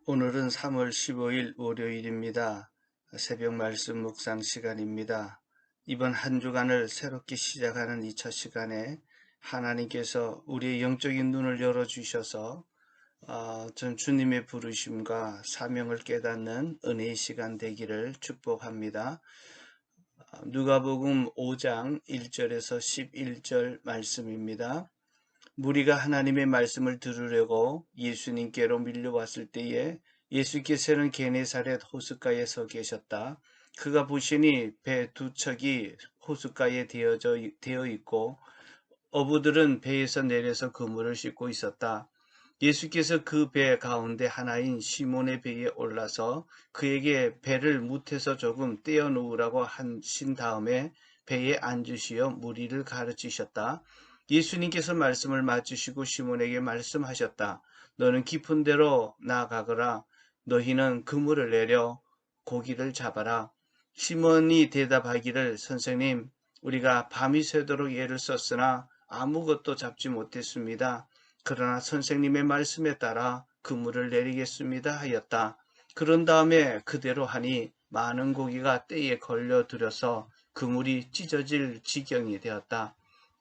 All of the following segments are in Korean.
오늘은 3월 15일 월요일입니다. 새벽 말씀 묵상 시간입니다. 이번 한 주간을 새롭게 시작하는 이 첫 시간에 하나님께서 우리의 영적인 눈을 열어주셔서 전 주님의 부르심과 사명을 깨닫는 은혜의 시간 되기를 축복합니다. 누가복음 5장 1절에서 11절 말씀입니다. 무리가 하나님의 말씀을 들으려고 예수님께로 밀려왔을 때에 예수께서는 게네사렛 호숫가에 서 계셨다. 그가 보시니 배 두 척이 호숫가에 되어 있고 어부들은 배에서 내려서 그물을 씻고 있었다. 예수께서 그 배 가운데 하나인 시몬의 배에 올라서 그에게 배를 무태서 조금 떼어 놓으라고 하신 다음에 배에 앉으시어 무리를 가르치셨다. 예수님께서 말씀을 마치시고 시몬에게 말씀하셨다. 너는 깊은 데로 나아가거라. 너희는 그물을 내려 고기를 잡아라. 시몬이 대답하기를 선생님, 우리가 밤이 새도록 애를 썼으나 아무것도 잡지 못했습니다. 그러나 선생님의 말씀에 따라 그물을 내리겠습니다 하였다. 그런 다음에 그대로 하니 많은 고기가 떼에 걸려들어서 그물이 찢어질 지경이 되었다.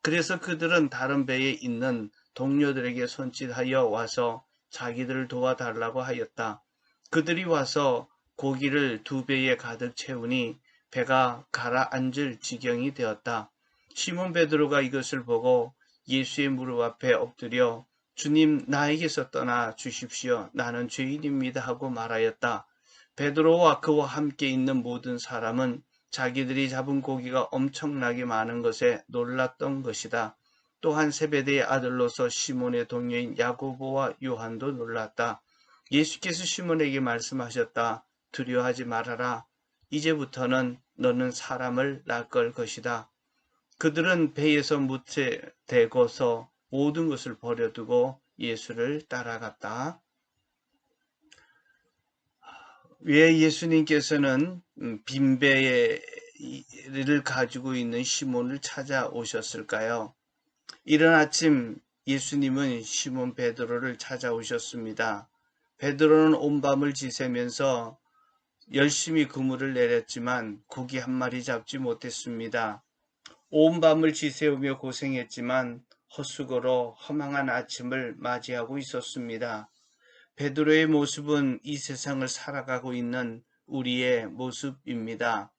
그래서 그들은 다른 배에 있는 동료들에게 손짓하여 와서 자기들을 도와달라고 하였다. 그들이 와서 고기를 두 배에 가득 채우니 배가 가라앉을 지경이 되었다. 시몬 베드로가 이것을 보고 예수의 무릎 앞에 엎드려 주님, 나에게서 떠나 주십시오. 나는 죄인입니다 하고 말하였다. 베드로와 그와 함께 있는 모든 사람은 자기들이 잡은 고기가 엄청나게 많은 것에 놀랐던 것이다. 또한 세베대의 아들로서 시몬의 동료인 야고보와 요한도 놀랐다. 예수께서 시몬에게 말씀하셨다. 두려워하지 말아라. 이제부터는 너는 사람을 낚을 것이다. 그들은 배에서 무채되고서 모든 것을 버려두고 예수를 따라갔다. 왜 예수님께서는 빈배를 가지고 있는 시몬을 찾아오셨을까요? 이른 아침 예수님은 시몬 베드로를 찾아오셨습니다. 베드로는 온 밤을 지새면서 열심히 그물을 내렸지만 고기 한 마리 잡지 못했습니다. 온 밤을 지새우며 고생했지만 헛수고로 허망한 아침을 맞이하고 있었습니다. 베드로의 모습은 이 세상을 살아가고 있는 우리의 모습입니다.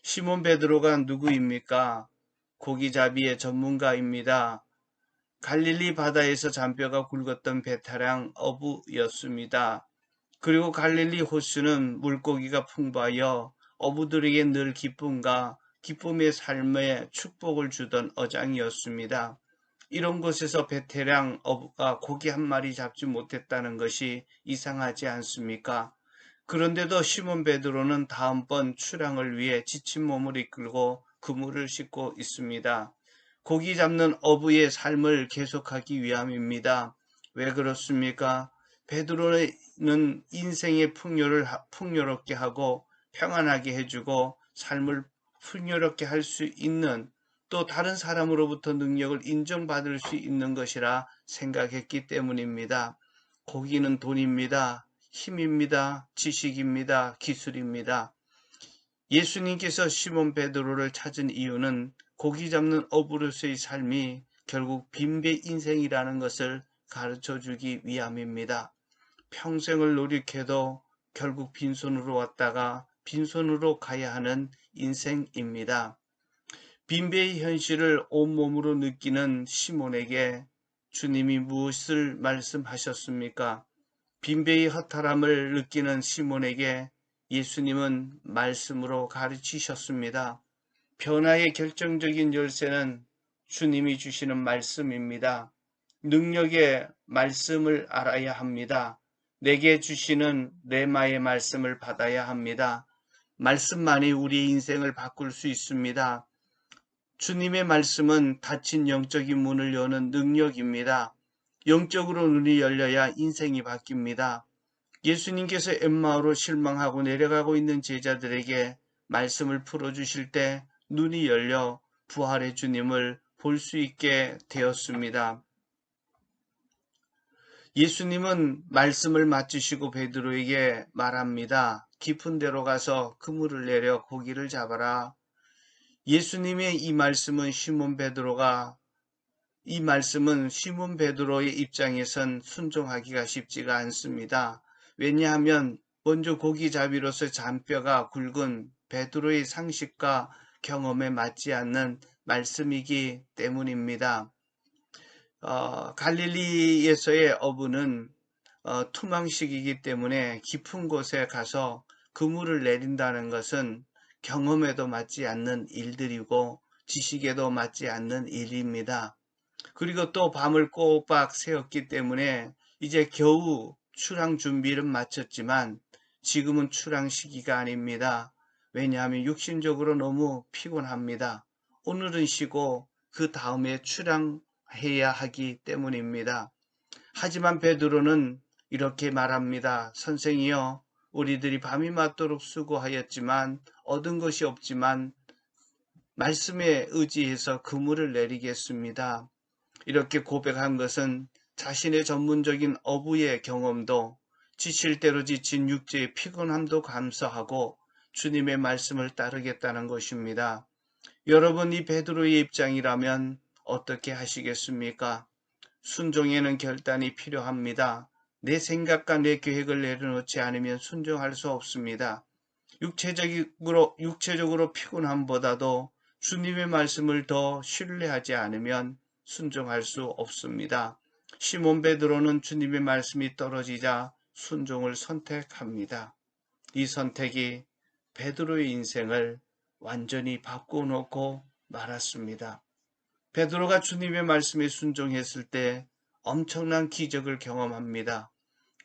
시몬 베드로가 누구입니까? 고기잡이의 전문가입니다. 갈릴리 바다에서 잔뼈가 굵었던 베테랑 어부였습니다. 그리고 갈릴리 호수는 물고기가 풍부하여 어부들에게 늘 기쁨의 삶에 축복을 주던 어장이었습니다. 이런 곳에서 베테랑 어부가 고기 한 마리 잡지 못했다는 것이 이상하지 않습니까? 그런데도 시몬 베드로는 다음번 출항을 위해 지친 몸을 이끌고 그물을 싣고 있습니다. 고기 잡는 어부의 삶을 계속하기 위함입니다. 왜 그렇습니까? 베드로는 인생의 풍요롭게 하고 평안하게 해주고 삶을 풍요롭게 할 수 있는 또 다른 사람으로부터 능력을 인정받을 수 있는 것이라 생각했기 때문입니다. 고기는 돈입니다. 힘입니다. 지식입니다. 기술입니다. 예수님께서 시몬 베드로를 찾은 이유는 고기 잡는 어부로서의 삶이 결국 빈배 인생이라는 것을 가르쳐 주기 위함입니다. 평생을 노력해도 결국 빈손으로 왔다가 빈손으로 가야 하는 인생입니다. 빈배의 현실을 온몸으로 느끼는 시몬에게 주님이 무엇을 말씀하셨습니까? 빈배의 허탈함을 느끼는 시몬에게 예수님은 말씀으로 가르치셨습니다. 변화의 결정적인 열쇠는 주님이 주시는 말씀입니다. 능력의 말씀을 알아야 합니다. 내게 주시는 레마의 말씀을 받아야 합니다. 말씀만이 우리의 인생을 바꿀 수 있습니다. 주님의 말씀은 닫힌 영적인 문을 여는 능력입니다. 영적으로 눈이 열려야 인생이 바뀝니다. 예수님께서 엠마오로 실망하고 내려가고 있는 제자들에게 말씀을 풀어주실 때 눈이 열려 부활의 주님을 볼 수 있게 되었습니다. 예수님은 말씀을 마치시고 베드로에게 말합니다. 깊은 데로 가서 그물을 내려 고기를 잡아라. 예수님의 이 말씀은 시몬 베드로의 입장에선 순종하기가 쉽지가 않습니다. 왜냐하면 먼저 고기잡이로서 잔뼈가 굵은 베드로의 상식과 경험에 맞지 않는 말씀이기 때문입니다. 갈릴리에서의 어부는 투망식이기 때문에 깊은 곳에 가서 그물을 내린다는 것은 경험에도 맞지 않는 일들이고 지식에도 맞지 않는 일입니다. 그리고 또 밤을 꼬박 새웠기 때문에 이제 겨우 출항 준비를 마쳤지만 지금은 출항 시기가 아닙니다. 왜냐하면 육신적으로 너무 피곤합니다. 오늘은 쉬고 그 다음에 출항해야 하기 때문입니다. 하지만 베드로는 이렇게 말합니다. 선생이여, 우리들이 밤이 맞도록 수고하였지만 얻은 것이 없지만 말씀에 의지해서 그물을 내리겠습니다. 이렇게 고백한 것은 자신의 전문적인 어부의 경험도 지칠 대로 지친 육체의 피곤함도 감수하고 주님의 말씀을 따르겠다는 것입니다. 여러분, 이 베드로의 입장이라면 어떻게 하시겠습니까? 순종에는 결단이 필요합니다. 내 생각과 내 계획을 내려놓지 않으면 순종할 수 없습니다. 육체적으로 피곤함보다도 주님의 말씀을 더 신뢰하지 않으면 순종할 수 없습니다. 시몬 베드로는 주님의 말씀이 떨어지자 순종을 선택합니다. 이 선택이 베드로의 인생을 완전히 바꿔놓고 말았습니다. 베드로가 주님의 말씀에 순종했을 때 엄청난 기적을 경험합니다.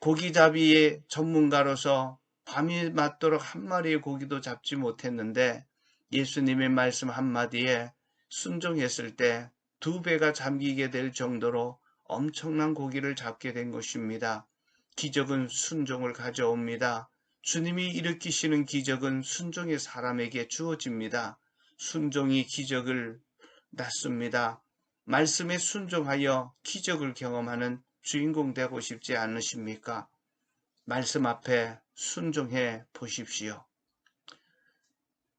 고기잡이의 전문가로서 밤이 맞도록 한 마리의 고기도 잡지 못했는데 예수님의 말씀 한마디에 순종했을 때 2배가 잠기게 될 정도로 엄청난 고기를 잡게 된 것입니다. 기적은 순종을 가져옵니다. 주님이 일으키시는 기적은 순종의 사람에게 주어집니다. 순종이 기적을 낳습니다. 말씀에 순종하여 기적을 경험하는 주인공 되고 싶지 않으십니까? 말씀 앞에 순종해 보십시오.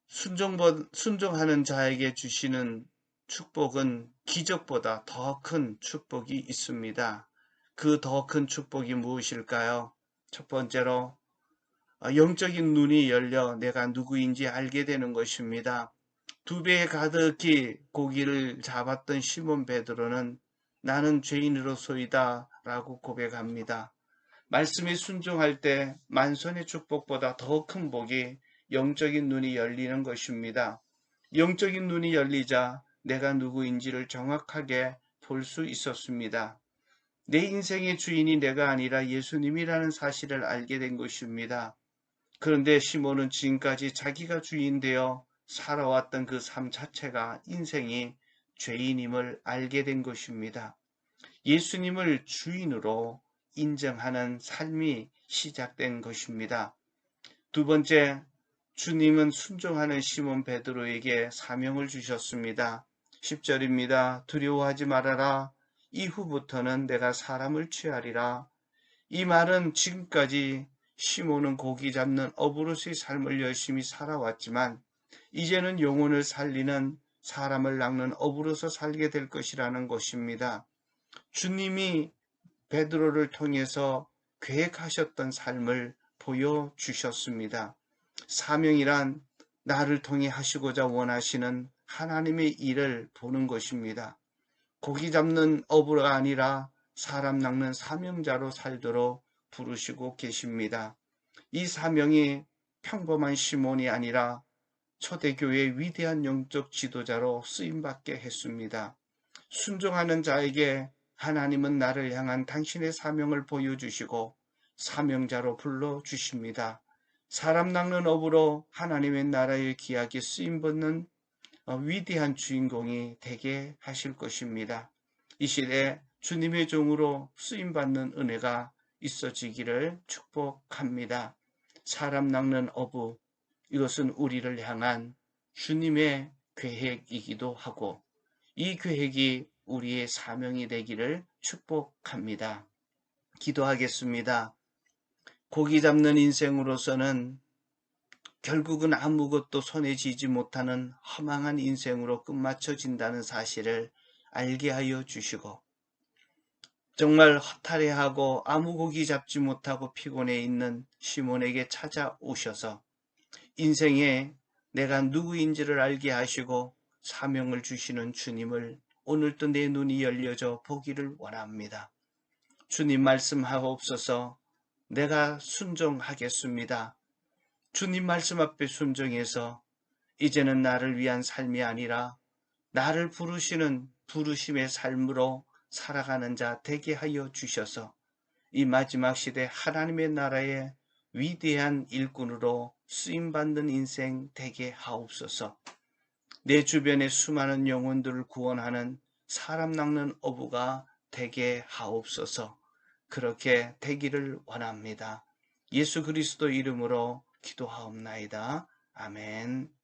순종하는 자에게 주시는 축복은 기적보다 더 큰 축복이 있습니다. 그 더 큰 축복이 무엇일까요? 첫 번째로 영적인 눈이 열려 내가 누구인지 알게 되는 것입니다. 2배에 가득히 고기를 잡았던 시몬 베드로는 나는 죄인으로소이다 라고 고백합니다. 말씀에 순종할 때 만선의 축복보다 더 큰 복이 영적인 눈이 열리는 것입니다. 영적인 눈이 열리자 내가 누구인지를 정확하게 볼 수 있었습니다. 내 인생의 주인이 내가 아니라 예수님이라는 사실을 알게 된 것입니다. 그런데 시몬은 지금까지 자기가 주인 되어 살아왔던 그 삶 자체가 인생이 죄인임을 알게 된 것입니다. 예수님을 주인으로 인정하는 삶이 시작된 것입니다. 두 번째, 주님은 순종하는 시몬 베드로에게 사명을 주셨습니다. 10절입니다. 두려워하지 말아라. 이후부터는 내가 사람을 취하리라. 이 말은 지금까지 시몬은 고기 잡는 어부로서의 삶을 열심히 살아왔지만 이제는 영혼을 살리는 사람을 낚는 어부로서 살게 될 것이라는 것입니다. 주님이 베드로를 통해서 계획하셨던 삶을 보여주셨습니다. 사명이란 나를 통해 하시고자 원하시는 하나님의 일을 보는 것입니다. 고기 잡는 어부가 아니라 사람 낚는 사명자로 살도록 부르시고 계십니다. 이 사명이 평범한 시몬이 아니라 초대교회의 위대한 영적 지도자로 쓰임받게 했습니다. 순종하는 자에게 하나님은 나를 향한 당신의 사명을 보여주시고 사명자로 불러주십니다. 사람 낚는 업으로 하나님의 나라의 기약에 쓰임받는 위대한 주인공이 되게 하실 것입니다. 이 시대에 주님의 종으로 쓰임받는 은혜가 있어지기를 축복합니다. 사람 낚는 어부, 이것은 우리를 향한 주님의 계획이기도 하고 이 계획이 우리의 사명이 되기를 축복합니다. 기도하겠습니다. 고기 잡는 인생으로서는 결국은 아무것도 손에 쥐지 못하는 허망한 인생으로 끝마쳐진다는 사실을 알게 하여 주시고, 정말 허탈해하고 아무 고기 잡지 못하고 피곤해 있는 시몬에게 찾아오셔서 인생에 내가 누구인지를 알게 하시고 사명을 주시는 주님을 오늘도 내 눈이 열려져 보기를 원합니다. 주님 말씀하옵소서. 내가 순종하겠습니다. 주님 말씀 앞에 순종해서 이제는 나를 위한 삶이 아니라 나를 부르시는 부르심의 삶으로 살아가는 자 되게 하여 주셔서 이 마지막 시대 하나님의 나라의 위대한 일꾼으로 쓰임받는 인생 되게 하옵소서. 내 주변의 수많은 영혼들을 구원하는 사람 낚는 어부가 되게 하옵소서. 그렇게 되기를 원합니다. 예수 그리스도 이름으로 기도하옵나이다. 아멘.